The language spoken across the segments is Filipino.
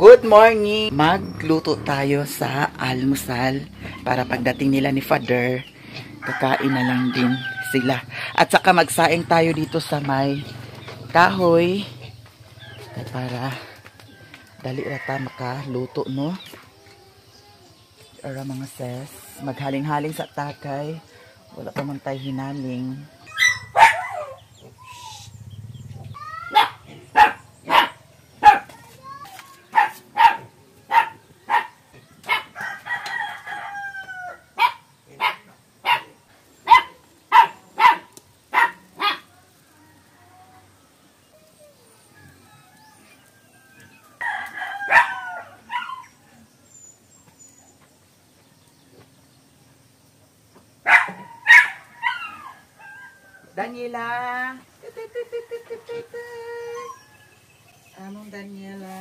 Good morning! Magluto tayo sa almusal para pagdating nila ni Father, kakain na lang din sila. At saka magsaing tayo dito sa may kahoy para dali rata makaluto, no? Ara mga ses, maghaling-haling sa takay. Wala pa man tayo hinaling. Daniela! Anong Daniela?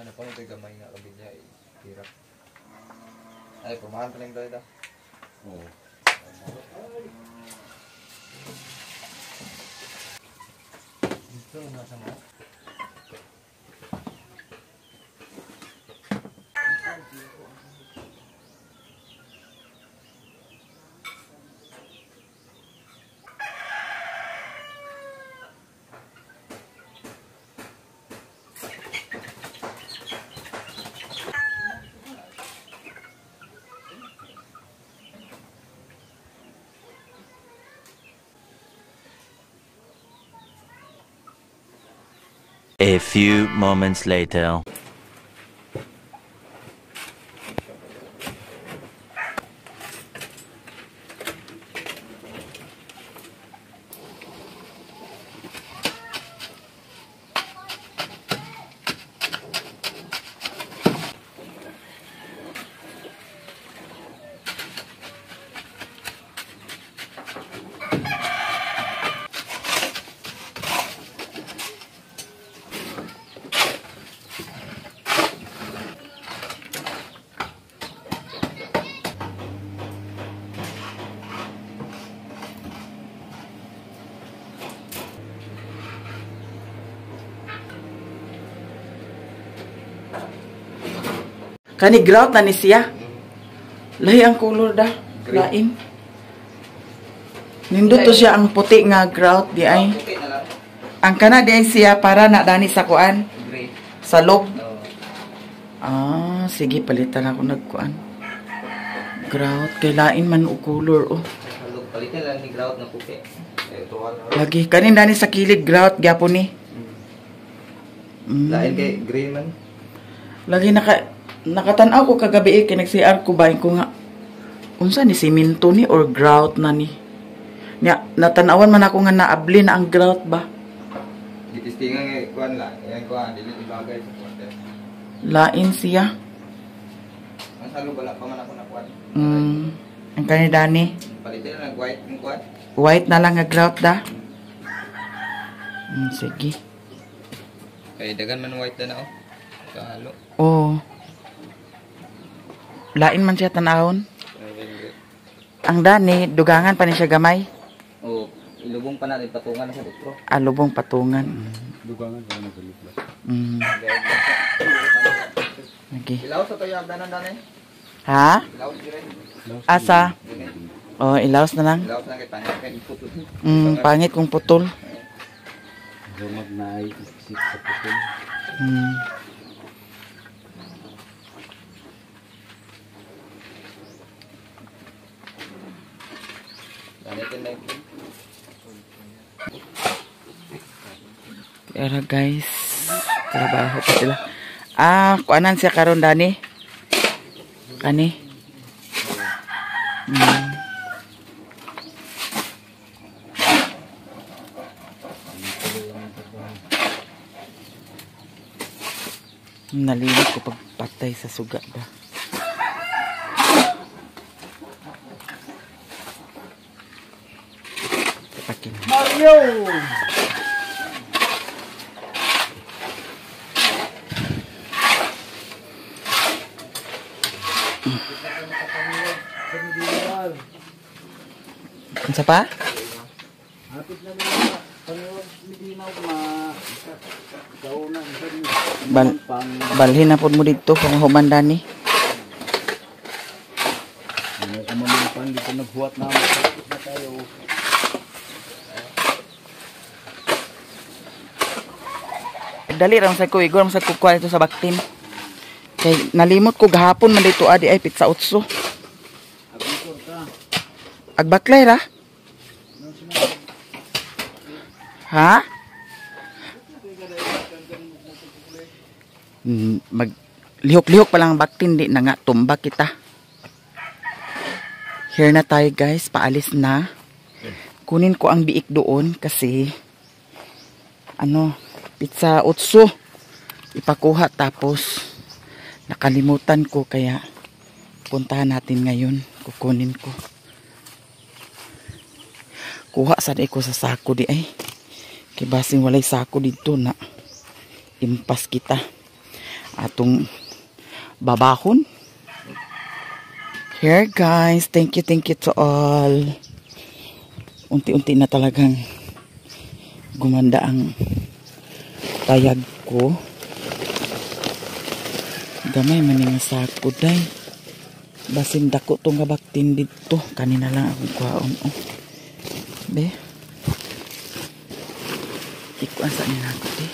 Ano pa yung gamay nga kabilya eh. Hirap. Ay, pumahan pa lang dahil dah. Oo. Dito, nasa mo? A few moments later. Kani grout na ni siya. Lahi ang color da. Lain. Nindot to siya ang puti nga grout di ay. Puti na lang. Ang kana di ay siya para na dani sa kuan. Gray. Sa loob. Oo. Ah, sige palitan ako nagkuan. Grout kay lain man o color oh. Halog palitan lang ni grout na puti. Ito wala. Lagi kanin dani sa kilid grout gyapon ni. Lain kay gray man. Lagi nakatan-aw ko kagabi kay nag-CR ko ba ko nga unsa ni simento ni or grout na ni. Nya natanawan man ako nga naabli na ang grout ba. Gitistingan nga kuan la. Yan kuan dili ibagay sa kuan. Lain siya. Ang salo wala pa man ako na kuan. Ang kani dani Palitan lang white ng kuan. white na lang nga grout da. Sige. Kay dagan man white na oh. Kahalo. Oh. Lain man siya tanahon. Ang dani dugangan pa ni siya gamay. Oh, ilubong pa natin patungan sa doktor. Alubong patungan. Dugangan pa nagalit ba. Okay. Ilaw sa toyo agdanan dani. Ha? Ilaw dire. Asa? Oh, ilaos na lang. Ilaw na kay pangit kay putol. Pangit kung putol. Dumag na ay isip sa putol. Pero guys, trabaho pa sila. Kuanan siya karon dani. Kani. Nalimot ko pagpatay sa suga ba. Mario! Ano pa? Balhin na po mo dito kung humandan ni. Dito naghuwat na tayo. Dali lang sa ko, igor sa kukuha ito sa baktin. Kay nalimot ko gahapon man dito adi ay pizza utso. Agbaklay ra? Ha? Mag lihok-lihok pa lang ang baktin, di na nga tumba kita. Here na tayo guys, paalis na. Kunin ko ang biik doon kasi pizza utso ipakuha tapos nakalimutan ko kaya puntahan natin ngayon, kukunin ko. Kuha sad ko sa sako di ay. Kay basing walay sako dito na impas kita. atong babahon. Here guys, thank you to all. Unti-unti na talagang gumanda ang tayag ko. Gamay man nga sako day. Basin dako tong gabaktin dito. Kanina lang akong kuhaon. Oh. Be. Ikuan sa nila ako de.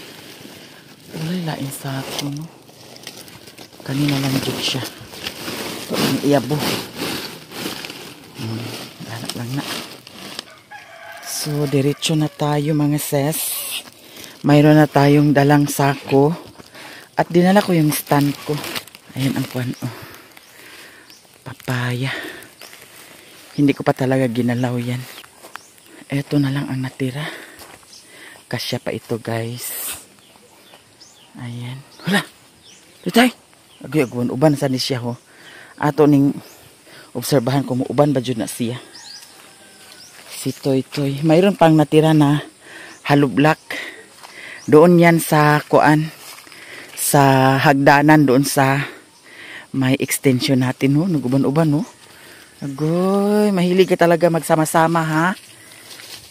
Walay lain sako no. Kanina lang jud siya. So, ang iyabo. Anak lang na. So, diretso na tayo mga sis. Mayroon na tayong dalang sako. At dinala ko yung stand ko. Ayan ang kuwan. Oh. Papaya. Hindi ko pa talaga ginalaw yan. Eto na lang ang natira. Kasya pa ito guys. Ayan. Hala! Litay! Agay-agwan. Uban sa ni siya ho. Ato ning obserbahan kung uban ba dyan na siya. Si Toy Toy. Mayroon pang natira na halublak. Doon yan sa kuan. Sa hagdanan doon sa may extension natin ho. Naguban-uban ho. Agoy. Mahilig ka talaga magsama-sama ha.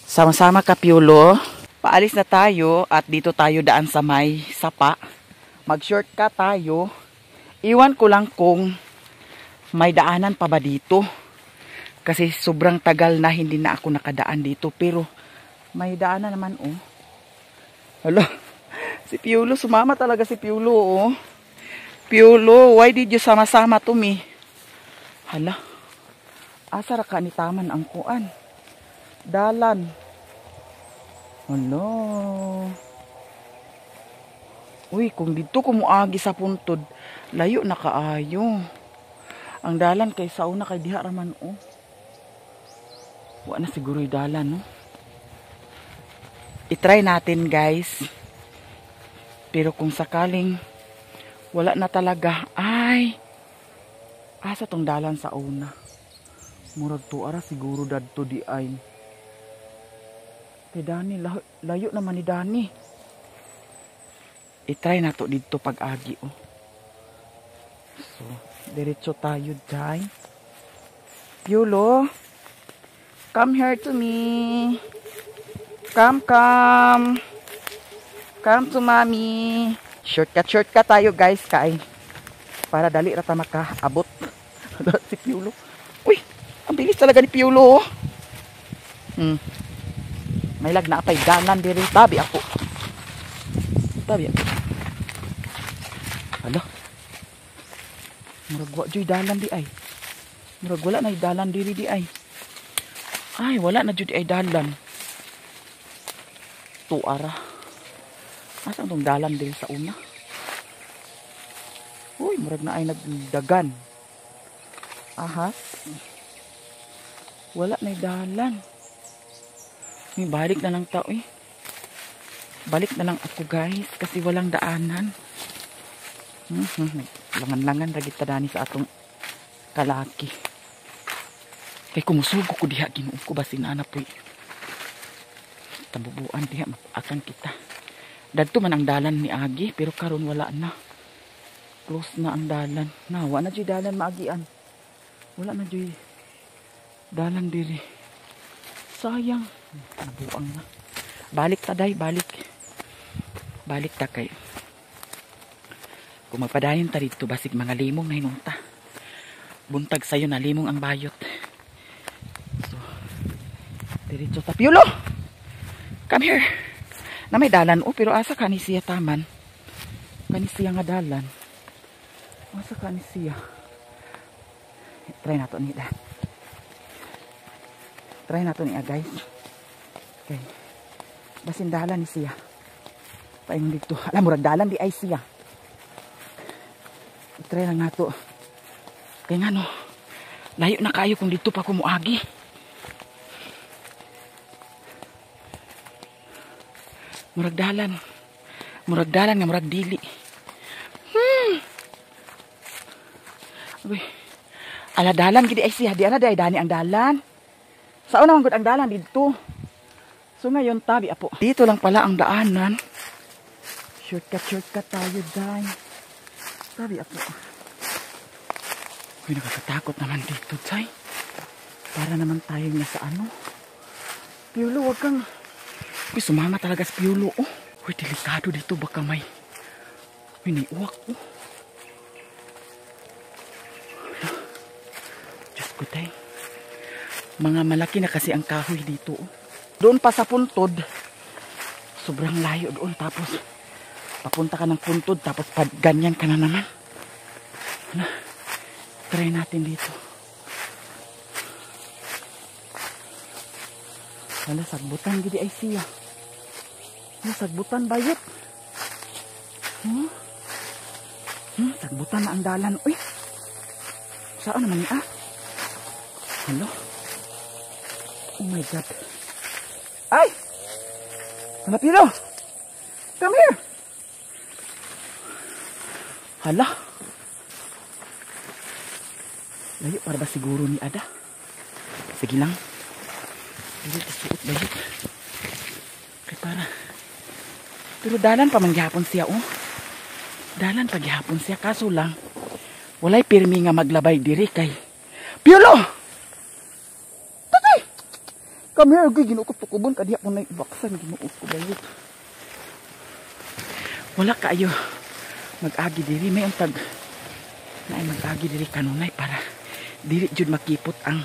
Sama-sama ka Piolo. Paalis na tayo at dito tayo daan sa may sapa. Mag-shortcut tayo. Iwan ko lang kung may daanan pa ba dito. Kasi sobrang tagal na hindi na ako nakadaan dito. Pero may daanan naman oh. Hala, si Piolo. Sumama talaga si Piolo oh. Piolo, why did you sama-sama to me? Hala, asara ka ni taman ang kuan. Dalan. Hala. Uy, kung dito ko muagi sa puntod, layo na kaayo. Ang dalan kay sauna kay diha raman oh. Wa na siguro 'yung dalan no. I-try natin guys. Pero kung sakaling wala na talaga, ay asa tong dalan sa una. Murag tuara siguro dadto di ay. Kay Dani, layo naman ni Dani. I-try na to dito pag-agi oh. So, diretso tayo dai. Piolo, come here to me. Come. Come to mommy. Shortcut tayo guys kay. Para dali rata makaabot. Si Piolo. Uy, ang bilis talaga ni Piolo oh. May lag na apay danan diri. Tabi ako. Hala. Murag wa joy dalan di ay. Murag wala na dalan diri di ay. Ay, wala na jud ay dalan. Tuara. Asa tong dalan diri sa una? Uy, murag na ay nagdagan. Ahas. Wala na dalan. May balik na lang tao eh. Balik na lang ako guys kasi walang daanan. Langan-langan ragit tadani sa atong kalaki. Kay kumusugo ko diha Ginoo ko basin ana poy. Tabubuan diha akan kita. Dadto man ang dalan ni Agi pero karon wala na. Close na ang dalan. Nawa na jud dalan maagian. Wala na jud dalan diri. Sayang. Nabuang na. Balik ta day, balik. Balik ta kay. Kung magpadayon ta dito basig mga limong na hinunta. Buntag sayo na limong ang bayot. So, diretso ta. Piolo! Come here. Na may dalan o pero asa ka ni siya taman? Kani siya nga dalan. Asa ka ni siya? Try na to nila. Try na to niya guys. Okay. Basin dalan ni siya. Paingon dito. Alam mo, dalan di ay siya. I-try lang nato. Kaya nga no, layo na kayo kung dito pa kumuagi. Murag dalan. Murag dalan nga murag dili. Uy. Ala dalan gidi ay siya. Di ana day dani ang dalan. Sa una man gud ang dalan dito. So ngayon tabi apo. Dito lang pala ang daanan. Shortcut tayo guys. Sabi ako. Uy, nakakatakot naman dito, Chay. Para naman tayo nasa ano. Piolo, wag kang... Uy, sumama talaga sa Piolo, oh. Uy, delikado dito. Baka may... Uy, naiuwak, oh. Diyos ko, tay. Mga malaki na kasi ang kahoy dito, oh. Doon pa sa puntod. Sobrang layo doon. Tapos, papunta ka ng puntod. Tapos, ganyan ka na naman. Ano? Try natin dito. Wala, sagbutan gidi ay siya. Sagbutan bayot. Sagbutan na ang dalan. Uy. Saan naman niya? Hello? Oh my God. Ay! Hala, Pilo! Come here! Hala. Layo para ba siguro ni Ada? Sige lang. Hindi suot layo. Kaya para. Pero dalan pa man gihapon siya, oh. Dalan pa gihapon siya. Kaso lang, walay pirmi nga maglabay diri kay Piolo! Tatay! Come here, okay, ginuot ko tukubon. Kadiya po na ibaksan, ginuot ko layo. Wala kayo mag-agi diri. May untag na mag-agi diri kanunay para diri jud makipot ang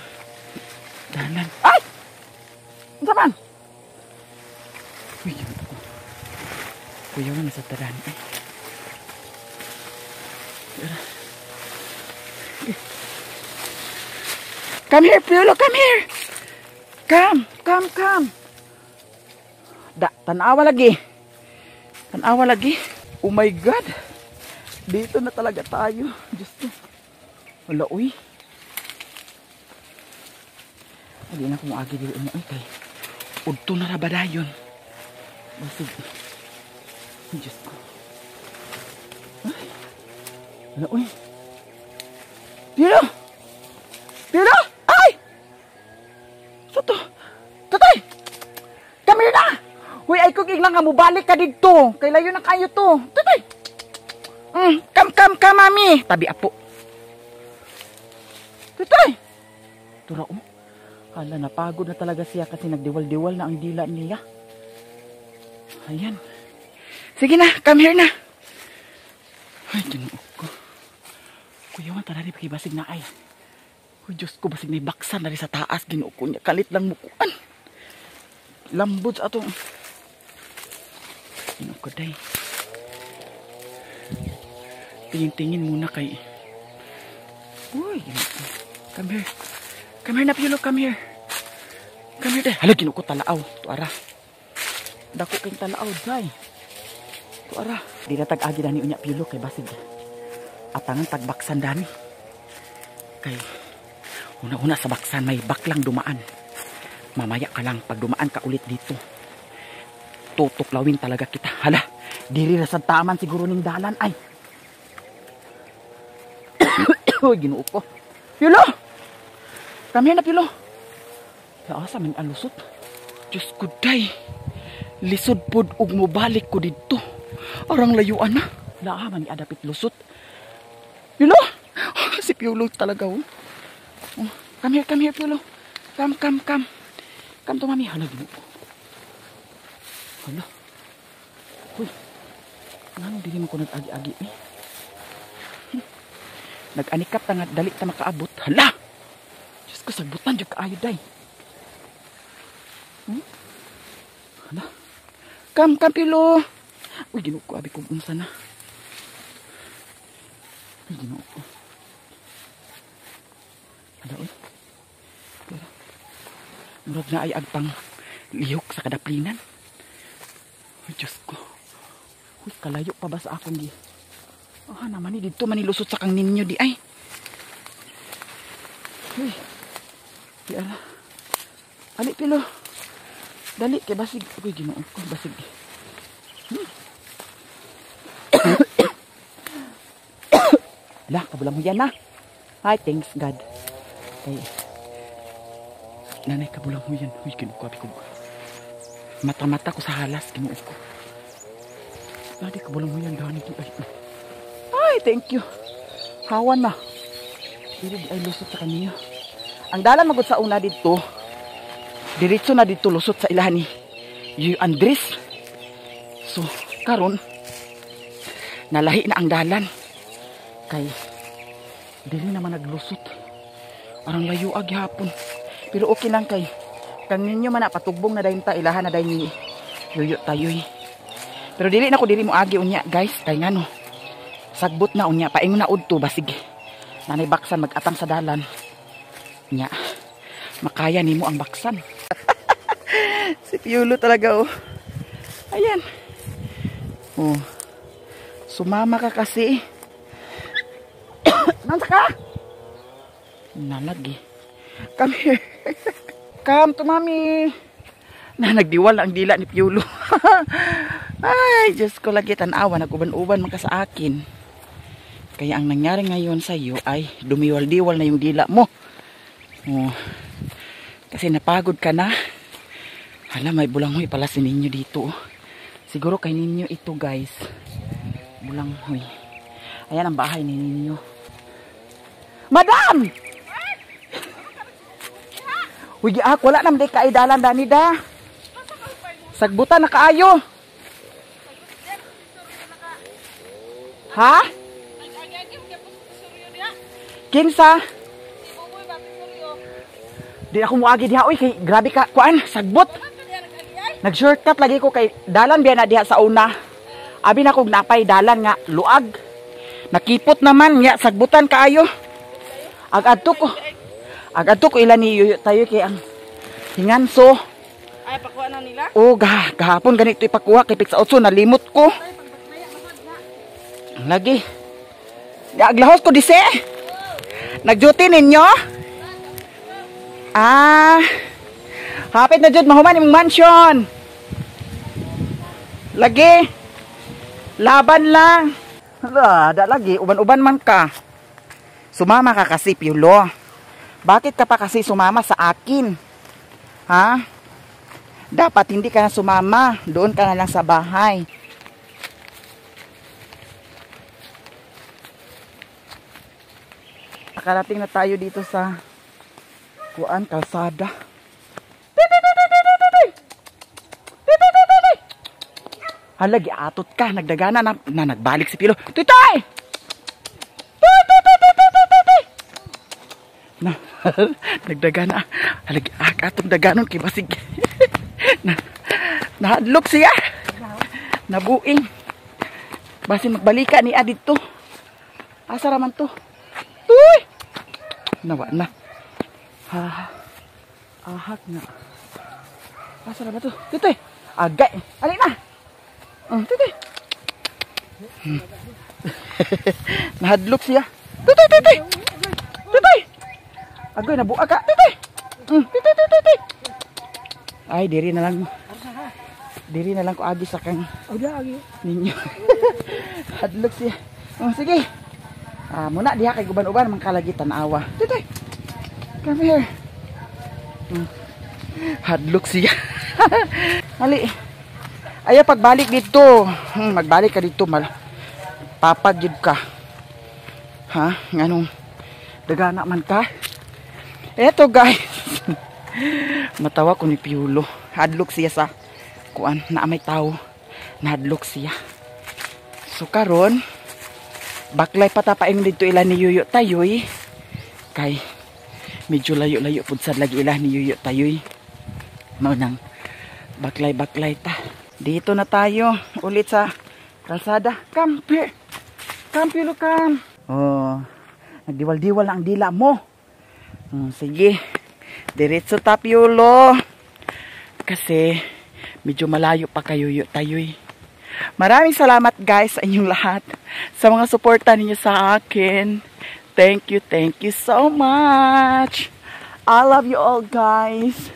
dalan. Ay! Saman! Uy, yun ako. Kuya mo nasa taran eh. Come here, Piolo, come here! Come! Tanawa lagi. Tanawa lagi. Oh my God! Dito na talaga tayo. Diyos ko. Wala, uy. Hindi na kumuagi dito mo. Ay, kay. Udto na rabadayon. Basig. Diyos ko. Ay. Wala, uy. Piolo! Piolo! Ay! Soto! Tatay! Come here na! Uy, ay kung lang nga mubalik ka dito. Kay layo na kayo to. Tatay! Come, mami! Tabi apo. Tatay! Tura, oh. Hala, napagod na talaga siya kasi nagdiwal-diwal na ang dila niya. Ayan. Sige na, come here na. Ay, ginuok ko. Kuya, man tarari pakibasig na ay. Uy, Diyos ko, basig may baksan na rin sa taas. Ginuok ko niya. Kalit lang mukuan. Lambod sa atong. Ginuok ko, day. Tingin-tingin muna kay... Uy, ginuok ko. Come here. Come here na, Piolo, come here. Come here, day. Hala, ginuok ko talaaw. Tuara. Dako kayong talaaw, day. Tuara. Di na tag-agi na ni unya, Piolo, kay basig. Atangan tagbaksan dani. Kay... Una-una sa baksan, may baklang dumaan. Mamaya ka lang, pag dumaan ka ulit dito. Tutuklawin talaga kita. Hala, diri na sa taman siguro ning dalan. Ay! Uy, ginuo ko. Piolo! Come here na, Piolo. Laasa, may alusot. Diyos ko, day. Lisod pod ug mobalik ko dito. Arang layuan na. Laa, man adapit lusot. Piolo! Si Piolo talaga, oh. Oh, come here, Piolo. Come. Come to mami. Hala, ginuo ko. Hala. Uy. Ano, dili mo ko nag-agi-agi eh. Nag-anikap ta nga, dali ta makaabot. Hala! Diyos ko, sagbutan dyan kaayo, day. Hala. Come, Piolo. Uy, ginuo ko, abi kong unsa na. Uy, ginuo ko. Hala, uy. Pero, murag na ay agpang lihok sa kadaplinan. Uy, Diyos ko. Uy, kalayo pa ba sa akong di? Ah, naman ni dito manilusot sa kang ninyo di ay. Uy. Di ala. Ali, Piolo. Dali kay basig. Uy, ginuo ko basig. Lah, kabulang mo yan na. Hi, thanks God. Ay. Nanay, kabulang mo yan. Uy, ginuo ko. Mata-mata ko sa halas. Ginuo ko. Dali, kabulang mo yan. Dali, ay. Ay! Ay, thank you. Hawan na. Dili ay lusot sa kaniyo. Ang dalan magud sa una dito. Diretso na dito lusot sa ilahan ni Yuyo Andres. So, karon nalahi na ang dalan. Kay dili naman naglusot. Parang layo ag hapon. Pero okay lang kay kang ninyo man patugbong na dayon ta ilahan na dayon ni Yuyo tayoy. Pero dili na ko diri mo agi unya, guys. Kay ngano? Sagbot na unya paingon na udto basig. Nanay baksan mag-atang sa dalan. Nya. Makaya nimo ang baksan. Si Piolo talaga oh. Ayan. Oh. Sumama ka kasi. Nansa ka? Nalagi. Come here. Come to mommy. Na nagdiwal ang dila ni Piolo. Ay, Diyos ko lagi tanawa. Nag-uban-uban man ka sa akin. Kaya ang nangyari ngayon sa iyo ay dumiwal-diwal na yung dila mo. Oh. Kasi napagod ka na. Hala, may bulanghoy pala si ninyo dito. Siguro kay ninyo ito, guys. Bulanghoy. Ayan ang bahay ni ninyo. Madam! Uy, wala naman di kaidalan dani da. Sagbutan na kaayo. Ha? Kinsa? Di ako muagi diha. Uy, kay grabe ka. Kuan, sagbot. Nag-shortcut lagi ko kay dalan biya na diha sa una. Abi na kog napay dalan nga luag. Nakipot naman nga sagbutan kaayo. Ag-adto ko ilan ni Yuyo tayo kay ang hinganso. Ay pakuha na nila? Oh, gahapon ganito ipakuha kay pizza otso nalimot ko. Lagi. Aglahos ko dise. Nag-duty ninyo? Ah. Hapit na jud mahuman imong mansion. Lagi. Laban lang. Da lagi uban-uban man ka. Sumama ka kasi Piolo. Bakit ka pa kasi sumama sa akin? Ha? Dapat hindi ka na sumama. Doon ka na lang sa bahay. Nakarating na tayo dito sa kuan kalsada. Halagi atot ka, nagdagana na nagbalik si Piolo. Tutay! Na nagdagana. Halagi atong daganon kay basig. Nahadlok siya. Nabuing. Basin magbalika ni adito. Asa raman to? Uy! Nawa na. Ha. Ahak na. Asa raman to? Tutoy. Agay. Alin na. Tutoy. Nahadlok siya. Tutoy, tutoy. Tutoy. Agoy nabuak ka. Tutoy. Tutoy. Ay, diri na lang. Diri na lang ko agi sa kang ninyo. Hadlok siya. Sige. Muna diha kay guban-uban man kalagi tan-awa. Tutoy. Come here. Hadlok siya. Ali. Aya pagbalik dito. Magbalik ka dito mal. Papagid ka. Ha? Nganong dagana man ka? Eto guys. Matawa ko ni Piolo. Hadlok siya sa kuan na may tao. Nahadlok siya. So karon baklay patapain dito ilan ni Yuyo tayoy. Kay medyo layo-layo pud sad lagi ilan ni Yuyo tayoy. Mao nang baklay-baklay ta. Dito na tayo ulit sa kalsada. Come here. Come Piolo, come. Oh, nagdiwal-diwal ang dila mo. Sige. Diretso ta Piolo. Kasi medyo malayo pa kayo tayoy. Maraming salamat guys sa inyong lahat. Sa mga suporta ninyo sa akin. Thank you so much. I love you all guys.